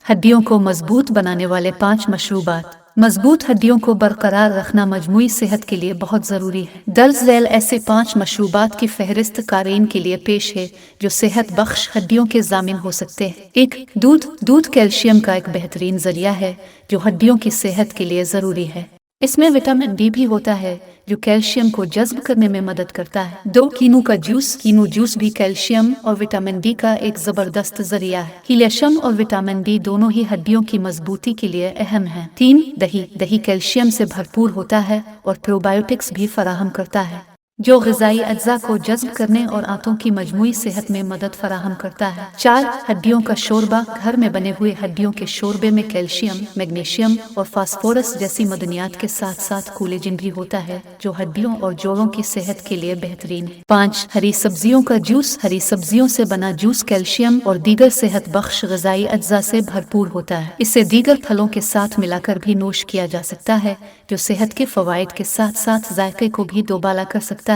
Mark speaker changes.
Speaker 1: हड्डियों को मजबूत बनाने वाले 5 मशरूबात। मजबूत हड्डियों को बरकरार रखना मजमूई सेहत के लिए बहुत ज़रूरी है। दर्ज झैल ऐसे 5 मशरूबात की फहरिस्त क़ारीन के लिए पेश है जो सेहत बख्श हड्डियों के ज़ामिन हो सकते हैं। 1. दूध कैल्शियम का एक बेहतरीन ज़रिया है जो हड्डियों की सेहत के लिए ज़रूरी है। इसमें विटामिन डी भी होता है जो कैल्शियम को जज़्ब करने में मदद करता है। 2. कीनू जूस भी कैल्शियम और विटामिन डी का एक ज़बरदस्त ज़रिया है। कैल्शियम और विटामिन डी दोनों ही हड्डियों की मजबूती के लिए अहम हैं। 3. दही कैल्शियम से भरपूर होता है और प्रोबायोटिक्स भी फराहम करता है जो ग़िज़ाई अज्जा को जज़्ब करने और आंतों की मजमूई सेहत में मदद फराहम करता है। 4. हड्डियों का शोरबा। घर में बने हुए हड्डियों के शोरबे में कैल्शियम, मैग्नीशियम और फास्फोरस जैसी मदनियात के साथ साथ कोलेजन भी होता है जो हड्डियों और जोड़ों की सेहत के लिए बेहतरीन है। 5. हरी सब्जियों का जूस। हरी सब्जियों से बना जूस कैल्शियम और दीगर सेहत बख्श ग़िज़ाई अज्जा से भरपूर होता है। इसे दीगर फलों के साथ मिलाकर भी नोश किया जा सकता है जो सेहत के फ़वाइद के साथ साथ जायके को भी दोबाला कर सकता है।